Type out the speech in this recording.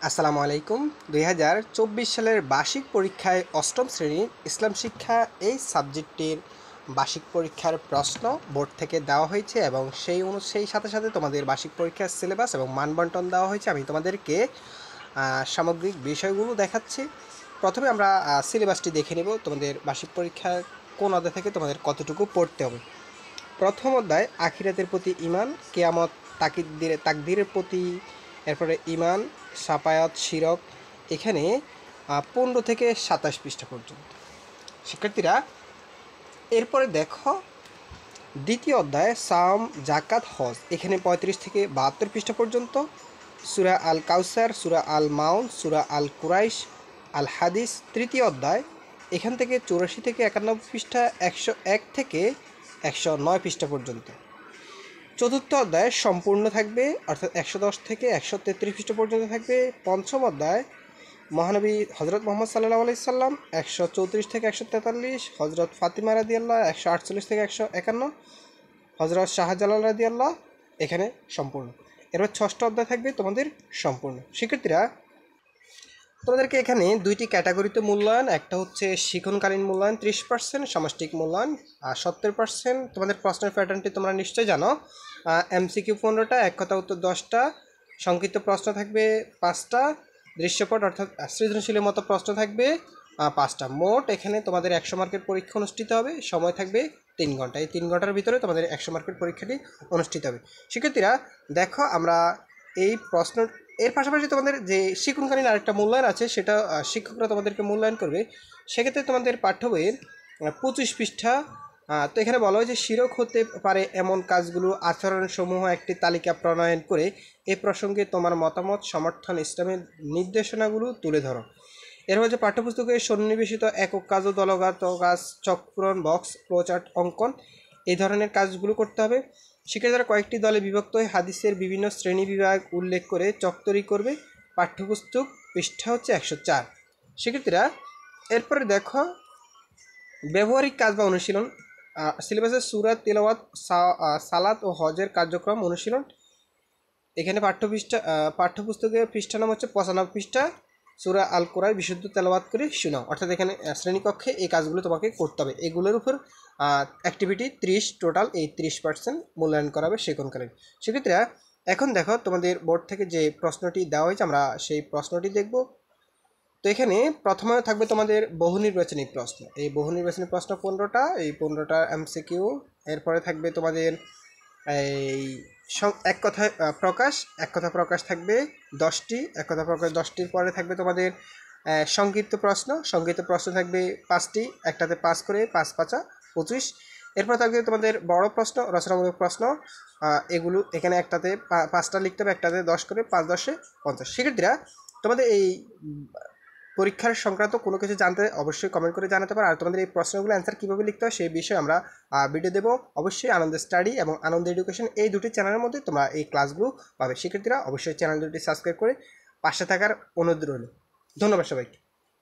আসসালামু আলাইকুম। 2024 সালের বার্ষিক পরীক্ষায় অষ্টম শ্রেণীর ইসলাম শিক্ষা এই সাবজেক্টটির বার্ষিক পরীক্ষার প্রশ্ন বোর্ড থেকে দেওয়া হয়েছে এবং সেই সাথে সাথে তোমাদের বার্ষিক পরীক্ষার সিলেবাস এবং মানবন্টন দেওয়া হয়েছে। আমি তোমাদেরকে সামগ্রিক বিষয়গুলো দেখাচ্ছি। প্রথমে আমরা সিলেবাসটি দেখে নেব। তোমাদের বার্ষিক পরীক্ষার কোন অধ্যায় থেকে তোমাদের কতটুকু পড়তে হবে। প্রথম অধ্যায় আখিরাতের প্রতি ঈমান, কিয়ামত, তাকদীরের প্রতি, এরপরে ঈমান, শাফায়াত, শিরক। এখানে 15 থেকে 27 পৃষ্ঠা পর্যন্ত। শিক্ষার্থীরা এরপরে দেখো দ্বিতীয় অধ্যায় সাওম, জাকাত, হজ। এখানে 35 থেকে 72 পৃষ্ঠা পর্যন্ত। সূরা আল কাউসার, সূরা আল মাউন, সূরা আল কুরাইশ, আল হাদিস। তৃতীয় অধ্যায় এখান থেকে 84 থেকে 91 পৃষ্ঠা, 101 থেকে 109 পৃষ্ঠা পর্যন্ত। চতুর্থ অধ্যায় সম্পূর্ণ থাকবে, অর্থাৎ 110 থেকে 133 পৃষ্ঠা পর্যন্ত থাকবে। পঞ্চম অধ্যায় মহানবী হজরত মোহাম্মদ সাল্লাল্লাহু আলাইহি সাল্লাম, 134 থেকে 143। হজরত ফাতিমা রাদিয়াল্লাহ, 148 থেকে 151। হজরত শাহজালাল রাদিয়াল্লাহ, এখানে সম্পূর্ণ। এরপর ষষ্ঠ অধ্যায় থাকবে তোমাদের সম্পূর্ণ। শিক্ষার্থীরা তোমাদেরকে এখানে দুইটি ক্যাটাগরিতে মূল্যায়ন, একটা হচ্ছে শিক্ষণকালীন মূল্যায়ন 30%, সামষ্টিক মূল্যায়ন 70%। তোমাদের প্রশ্নের প্যাটার্নটি তোমরা নিশ্চয়ই জানো। এমসিকিউ 15টা, এক কথা উত্তর 10টা, সংক্ষিপ্ত প্রশ্ন থাকবে 5টা, দৃশ্যপট অর্থাৎ সৃজনশীলের মতো প্রশ্ন থাকবে 5টা। মোট এখানে তোমাদের 100 মার্কের পরীক্ষা অনুষ্ঠিত হবে। সময় থাকবে 3 ঘন্টা। এই 3 ঘন্টার ভিতরে তোমাদের 100 মার্কের পরীক্ষাটি অনুষ্ঠিত হবে। শিক্ষার্থীরা দেখো, আমরা এই প্রশ্ন এর পাশাপাশি তোমাদের যে শিক্ষণকালীন আরেকটা মূল্যায়ন আছে, সেটা শিক্ষকরা তোমাদেরকে মূল্যায়ন করবে। সেক্ষেত্রে তোমাদের পাঠ্য বইয়ের 25 পৃষ্ঠা। তো এখানে বলা হয় যে শিরক হতে পারে এমন কাজগুলো আচরণসমূহ একটি তালিকা প্রণয়ন করে এ প্রসঙ্গে তোমার মতামত, সমর্থন, ইসলামের নির্দেশনাগুলো তুলে ধরো। এর হচ্ছে পাঠ্যপুস্তকে সন্নিবেশিত একক কাজ ও দলগত কাজ, চকপূরণ, বক্স, ফ্লোচার্ট, অঙ্কন, এই ধরনের কাজগুলো করতে হবে। শিক্ষার্থীরা কয়েকটি দলে বিভক্ত হয়ে হাদিসের বিভিন্ন শ্রেণী বিভাগ উল্লেখ করে চক তৈরি করবে। পাঠ্যপুস্তক পৃষ্ঠা হচ্ছে 104। শিক্ষার্থীরা এরপরে দেখো ব্যবহারিক কাজ বা অনুশীলন। সিলেবাসের সূরা, তিলাওয়াত, সালাত ও হজের কার্যক্রম অনুশীলন। এখানে পাঠ্যপুস্তকের পৃষ্ঠা নাম হচ্ছে 95 পৃষ্ঠা। সূরা আল কুরআন বিশুদ্ধ তেলাওয়াত করে শোনাও। অর্থাৎ এখানে শ্রেণীকক্ষে এই কাজগুলো তোমাকে করতে হবে। এগুলোর উপর অ্যাক্টিভিটি 30, টোটাল এই 30% মূল্যায়ন করা হবে শিক্ষণকালীন। সেক্ষেত্রে এখন দেখো তোমাদের বোর্ড থেকে যে প্রশ্নটি দেওয়া হয়েছে, আমরা সেই প্রশ্নটি দেখব। তো এখানে প্রথমে থাকবে তোমাদের বহু নির্বাচনী প্রশ্ন। এই বহু নির্বাচনী প্রশ্ন 15টা, এই 15টা এমসিকিউ। এরপরে থাকবে তোমাদের এই এক কথায় প্রকাশ থাকবে 10টি, এক কথা প্রকাশ 10টির পরে থাকবে তোমাদের সংক্ষিপ্ত প্রশ্ন থাকবে 5টি, একটাতে 5 করে, 5 5 25। এরপর থাকবে তোমাদের বড় প্রশ্ন, রচনামূলক প্রশ্ন। এগুলো এখানে একটাতে 5টা লিখতে হবে, একটাতে 10 করে, 5 10 50। সেক্ষেত্রে তোমাদের এই পরীক্ষার সংক্রান্ত কোনো কিছু জানতে অবশ্যই কমেন্ট করে জানাতে পারো। আর তোমাদের এই প্রশ্নগুলো অ্যান্সার কীভাবে লিখতে হয় সেই বিষয়ে আমরা ভিডিও দেবো। অবশ্যই আনন্দ স্টাডি এবং আনন্দ এডুকেশন, এই দুটি চ্যানেলের মধ্যে তোমরা এই ক্লাসগুলো পাবে। শিক্ষার্থীরা অবশ্যই চ্যানেল দুটি সাবস্ক্রাইব করে পাশে থাকার অনুরোধ রইল। ধন্যবাদ সবাইকে।